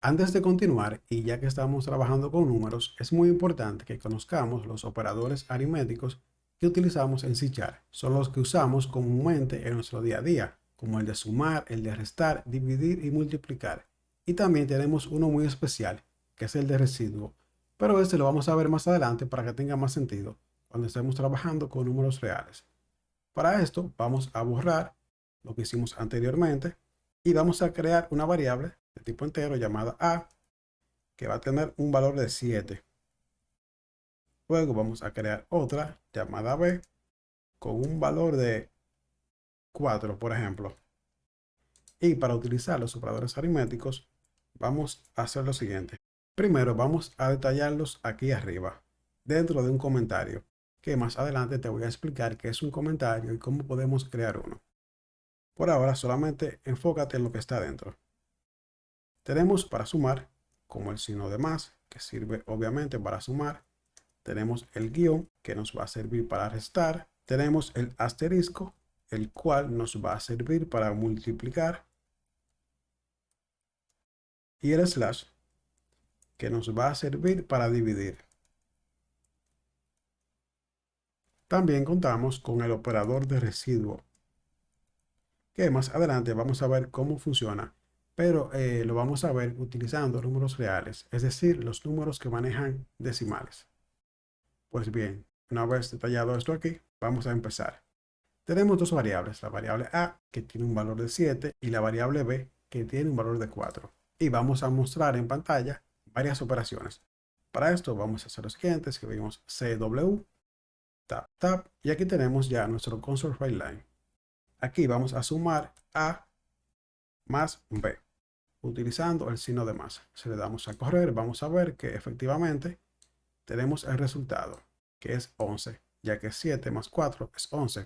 Antes de continuar, y ya que estamos trabajando con números, es muy importante que conozcamos los operadores aritméticos que utilizamos en C#. Son los que usamos comúnmente en nuestro día a día, como el de sumar, el de restar, dividir y multiplicar. Y también tenemos uno muy especial, que es el de residuo, pero este lo vamos a ver más adelante para que tenga más sentido cuando estemos trabajando con números reales. Para esto vamos a borrar lo que hicimos anteriormente y vamos a crear una variable de tipo entero llamada a, que va a tener un valor de 7. Luego vamos a crear otra llamada b con un valor de 4, por ejemplo. Y para utilizar los operadores aritméticos vamos a hacer lo siguiente. Primero vamos a detallarlos aquí arriba, dentro de un comentario, que más adelante te voy a explicar qué es un comentario y cómo podemos crear uno. Por ahora solamente enfócate en lo que está dentro. Tenemos para sumar, como el signo de más, que sirve obviamente para sumar. Tenemos el guión, que nos va a servir para restar. Tenemos el asterisco, el cual nos va a servir para multiplicar. Y el slash, que nos va a servir para dividir. También contamos con el operador de residuo, que más adelante vamos a ver cómo funciona, pero lo vamos a ver utilizando números reales, es decir, los números que manejan decimales. Pues bien, una vez detallado esto aquí, vamos a empezar. Tenemos dos variables, la variable a, que tiene un valor de 7, y la variable b, que tiene un valor de 4. Y vamos a mostrar en pantalla varias operaciones. Para esto vamos a hacer lo siguiente, escribimos cw, tab, tab, y aquí tenemos ya nuestro console file line. Aquí vamos a sumar a más b, utilizando el signo de más. Si le damos a correr, vamos a ver que efectivamente tenemos el resultado, que es 11, ya que 7 más 4 es 11.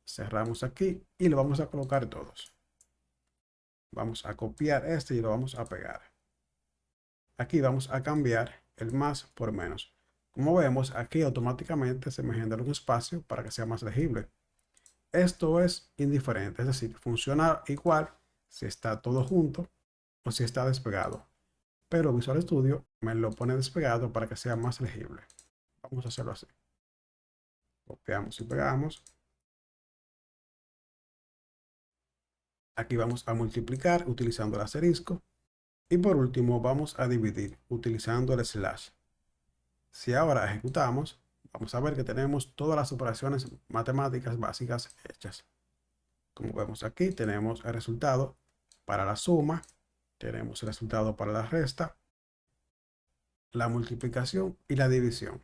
Cerramos aquí y lo vamos a colocar todos. Vamos a copiar este y lo vamos a pegar. Aquí vamos a cambiar el más por menos. Como vemos, aquí automáticamente se me genera un espacio para que sea más legible. Esto es indiferente, es decir, funciona igual si está todo junto o si está despegado. Pero Visual Studio me lo pone despegado para que sea más legible. Vamos a hacerlo así. Copiamos y pegamos. Aquí vamos a multiplicar utilizando el asterisco. Y por último vamos a dividir utilizando el slash. Si ahora ejecutamos, vamos a ver que tenemos todas las operaciones matemáticas básicas hechas. Como vemos aquí, tenemos el resultado para la suma, tenemos el resultado para la resta, la multiplicación y la división.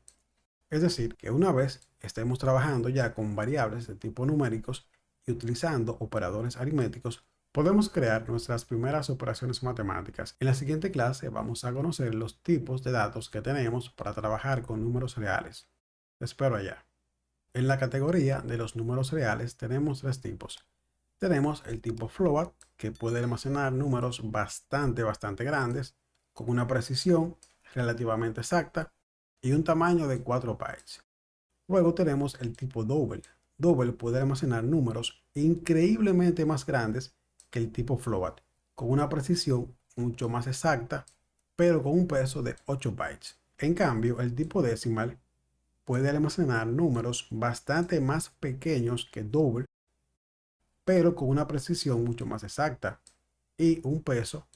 Es decir, que una vez estemos trabajando ya con variables de tipo numéricos y utilizando operadores aritméticos, podemos crear nuestras primeras operaciones matemáticas. En la siguiente clase vamos a conocer los tipos de datos que tenemos para trabajar con números reales. Te espero allá. En la categoría de los números reales tenemos tres tipos. Tenemos el tipo float, que puede almacenar números bastante grandes, con una precisión relativamente exacta y un tamaño de 4 bytes. Luego tenemos el tipo double. Double puede almacenar números increíblemente más grandes que el tipo float, con una precisión mucho más exacta, pero con un peso de 8 bytes. En cambio, el tipo decimal puede almacenar números bastante más pequeños que double, pero con una precisión mucho más exacta y un peso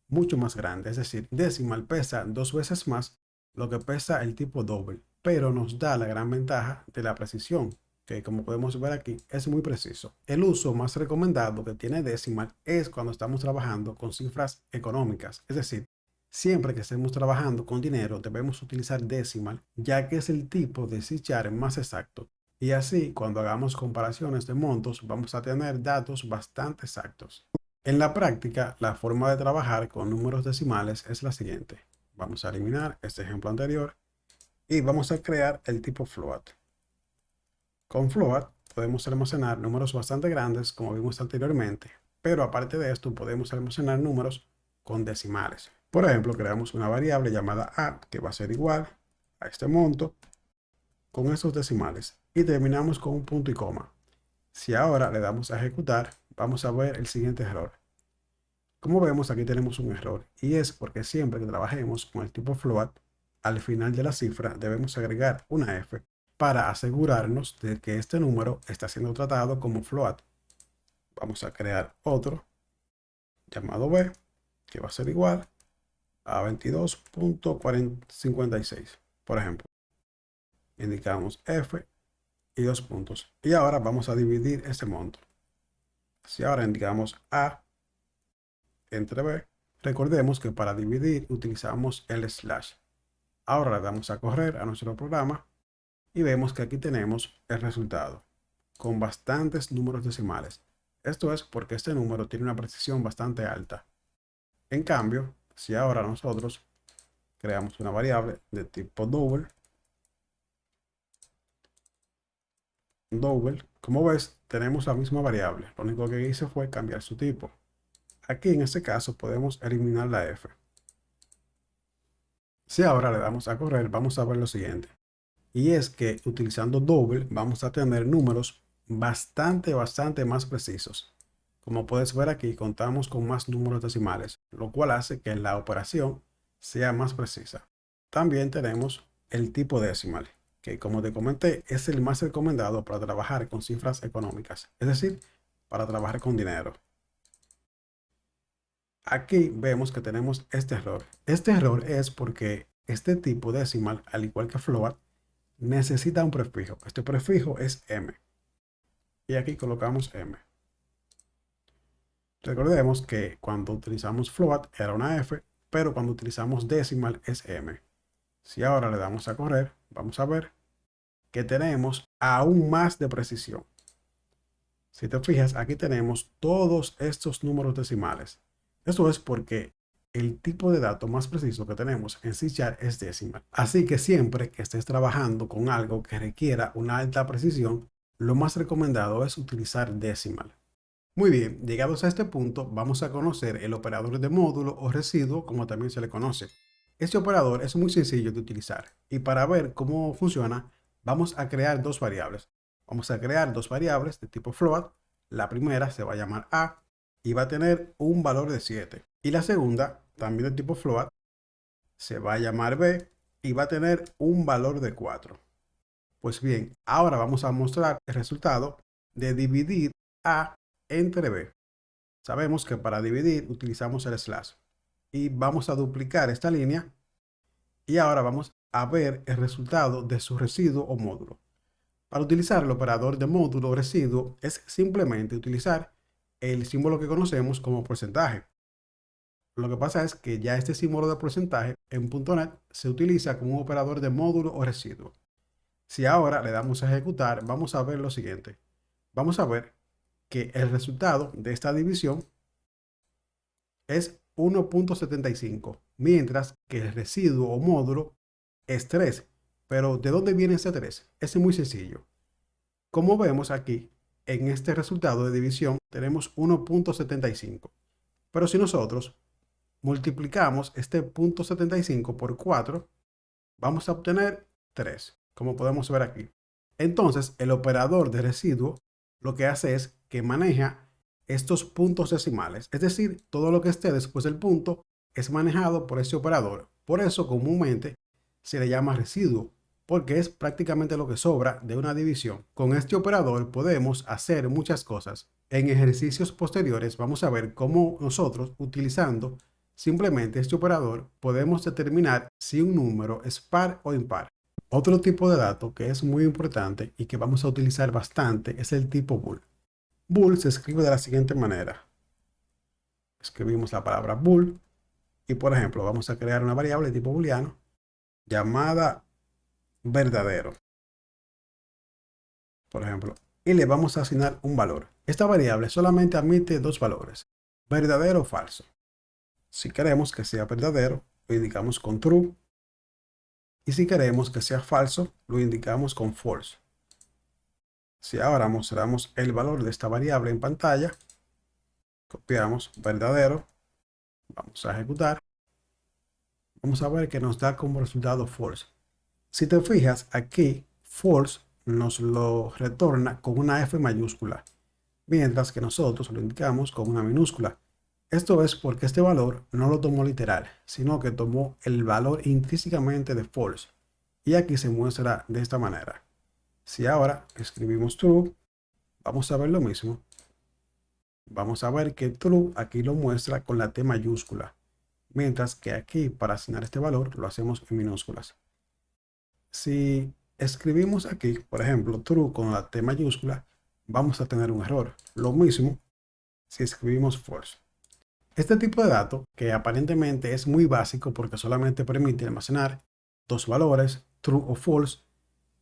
mucho más grande. Es decir, decimal pesa 2 veces más lo que pesa el tipo double, pero nos da la gran ventaja de la precisión, que como podemos ver aquí es muy preciso. El uso más recomendado que tiene decimal es cuando estamos trabajando con cifras económicas, es decir, siempre que estemos trabajando con dinero debemos utilizar decimal, ya que es el tipo de C# más exacto. Y así, cuando hagamos comparaciones de montos, vamos a tener datos bastante exactos. En la práctica, la forma de trabajar con números decimales es la siguiente. Vamos a eliminar este ejemplo anterior y vamos a crear el tipo float. Con float podemos almacenar números bastante grandes, como vimos anteriormente, pero aparte de esto podemos almacenar números con decimales. Por ejemplo, creamos una variable llamada a, que va a ser igual a este monto con estos decimales y terminamos con un punto y coma. Si ahora le damos a ejecutar, vamos a ver el siguiente error. Como vemos, aquí tenemos un error y es porque siempre que trabajemos con el tipo float, al final de la cifra debemos agregar una F para asegurarnos de que este número está siendo tratado como float. Vamos a crear otro llamado B, que va a ser igual a 22.56, por ejemplo. Indicamos F y 2 puntos. Y ahora vamos a dividir ese monto. Si ahora indicamos A entre B, recordemos que para dividir utilizamos el slash. Ahora le damos a correr a nuestro programa y vemos que aquí tenemos el resultado con bastantes números decimales. Esto es porque este número tiene una precisión bastante alta. En cambio, si ahora nosotros creamos una variable de tipo double, como ves, tenemos la misma variable. Lo único que hice fue cambiar su tipo. Aquí en este caso podemos eliminar la F. Si ahora le damos a correr, vamos a ver lo siguiente. Y es que utilizando double vamos a tener números bastante más precisos. Como puedes ver aquí, contamos con más números decimales, lo cual hace que la operación sea más precisa. También tenemos el tipo decimal, que como te comenté, es el más recomendado para trabajar con cifras económicas, es decir, para trabajar con dinero. Aquí vemos que tenemos este error. Este error es porque este tipo decimal, al igual que float, necesita un prefijo. Este prefijo es M. Y aquí colocamos M. Recordemos que cuando utilizamos float era una F, pero cuando utilizamos decimal es M. Si ahora le damos a correr, vamos a ver que tenemos aún más de precisión. Si te fijas, aquí tenemos todos estos números decimales. Esto es porque el tipo de dato más preciso que tenemos en C# es decimal. Así que siempre que estés trabajando con algo que requiera una alta precisión, lo más recomendado es utilizar decimal. Muy bien, llegados a este punto, vamos a conocer el operador de módulo o residuo, como también se le conoce. Este operador es muy sencillo de utilizar y para ver cómo funciona, vamos a crear dos variables. Vamos a crear dos variables de tipo float. La primera se va a llamar A y va a tener un valor de 7. Y la segunda, también de tipo float, se va a llamar B y va a tener un valor de 4. Pues bien, ahora vamos a mostrar el resultado de dividir A entre B. Sabemos que para dividir utilizamos el slash y vamos a duplicar esta línea y ahora vamos a ver el resultado de su residuo o módulo. Para utilizar el operador de módulo o residuo es simplemente utilizar el símbolo que conocemos como porcentaje. Lo que pasa es que ya este símbolo de porcentaje en .NET se utiliza como un operador de módulo o residuo. Si ahora le damos a ejecutar, vamos a ver lo siguiente. Vamos a ver que el resultado de esta división es 1.75, mientras que el residuo o módulo es 3. Pero ¿de dónde viene ese 3? Es muy sencillo. Como vemos aquí, en este resultado de división tenemos 1.75. Pero si nosotros multiplicamos este 0.75 por 4, vamos a obtener 3, como podemos ver aquí. Entonces, el operador de residuo lo que hace es que maneja estos puntos decimales, es decir, todo lo que esté después del punto es manejado por ese operador. Por eso comúnmente se le llama residuo, porque es prácticamente lo que sobra de una división. Con este operador podemos hacer muchas cosas. En ejercicios posteriores vamos a ver cómo nosotros, utilizando simplemente este operador, podemos determinar si un número es par o impar. Otro tipo de dato que es muy importante y que vamos a utilizar bastante es el tipo bool. Bool se escribe de la siguiente manera. Escribimos la palabra bool y, por ejemplo, vamos a crear una variable de tipo booleano llamada verdadero, por ejemplo, y le vamos a asignar un valor. Esta variable solamente admite dos valores, verdadero o falso. Si queremos que sea verdadero, lo indicamos con true. Y si queremos que sea falso, lo indicamos con false. Si ahora mostramos el valor de esta variable en pantalla, copiamos verdadero, vamos a ejecutar, vamos a ver que nos da como resultado false. Si te fijas aquí, false nos lo retorna con una F mayúscula, mientras que nosotros lo indicamos con una minúscula. Esto es porque este valor no lo tomó literal, sino que tomó el valor intrínsecamente de false. Y aquí se muestra de esta manera. Si ahora escribimos true, vamos a ver lo mismo. Vamos a ver que true aquí lo muestra con la T mayúscula, mientras que aquí para asignar este valor lo hacemos en minúsculas. Si escribimos aquí, por ejemplo, true con la T mayúscula, vamos a tener un error. Lo mismo si escribimos false. Este tipo de dato, que aparentemente es muy básico porque solamente permite almacenar dos valores, true o false,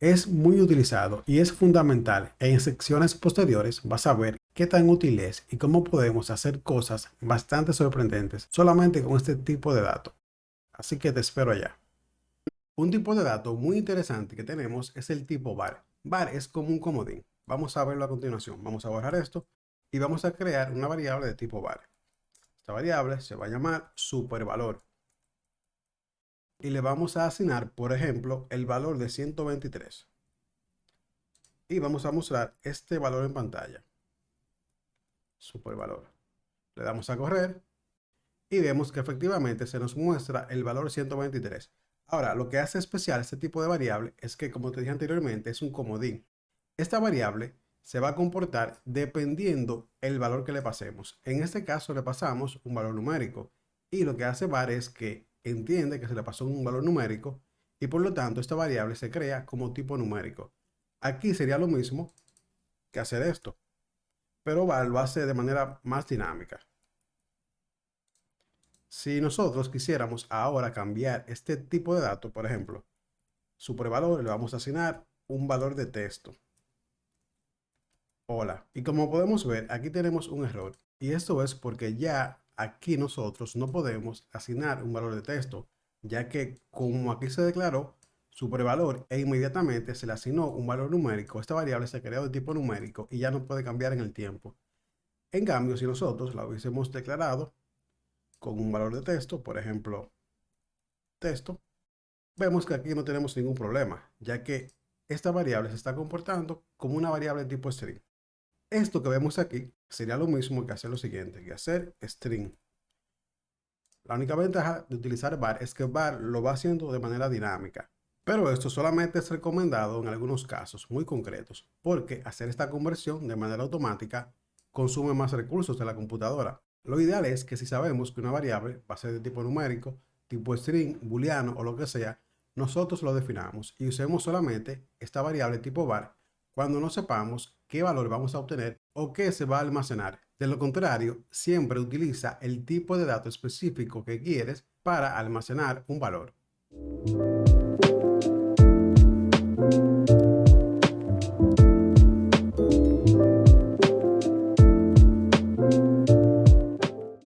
es muy utilizado y es fundamental. En secciones posteriores vas a ver qué tan útil es y cómo podemos hacer cosas bastante sorprendentes solamente con este tipo de dato. Así que te espero allá. Un tipo de dato muy interesante que tenemos es el tipo var. Var es como un comodín. Vamos a verlo a continuación. Vamos a borrar esto y vamos a crear una variable de tipo var. Esta variable se va a llamar supervalor y le vamos a asignar, por ejemplo, el valor de 123. Y vamos a mostrar este valor en pantalla. Supervalor. Le damos a correr y vemos que efectivamente se nos muestra el valor 123. Ahora, lo que hace especial este tipo de variable es que, como te dije anteriormente, es un comodín. Esta variable se va a comportar dependiendo el valor que le pasemos. En este caso le pasamos un valor numérico y lo que hace var es que entiende que se le pasó un valor numérico y por lo tanto esta variable se crea como tipo numérico. Aquí sería lo mismo que hacer esto, pero var lo hace de manera más dinámica. Si nosotros quisiéramos ahora cambiar este tipo de dato, por ejemplo, supervalor, le vamos a asignar un valor de texto. Hola. Y como podemos ver, aquí tenemos un error. Y esto es porque ya aquí nosotros no podemos asignar un valor de texto, ya que como aquí se declaró supervalor e inmediatamente se le asignó un valor numérico, esta variable se creó de tipo numérico y ya no puede cambiar en el tiempo. En cambio, si nosotros la hubiésemos declarado con un valor de texto, por ejemplo, texto, vemos que aquí no tenemos ningún problema, ya que esta variable se está comportando como una variable de tipo string. Esto que vemos aquí sería lo mismo que hacer lo siguiente, que hacer string. La única ventaja de utilizar var es que var lo va haciendo de manera dinámica, pero esto solamente es recomendado en algunos casos muy concretos, porque hacer esta conversión de manera automática consume más recursos de la computadora. Lo ideal es que si sabemos que una variable va a ser de tipo numérico, tipo string, booleano o lo que sea, nosotros lo definamos y usemos solamente esta variable tipo var cuando no sepamos qué valor vamos a obtener o qué se va a almacenar. De lo contrario, siempre utiliza el tipo de dato específico que quieres para almacenar un valor.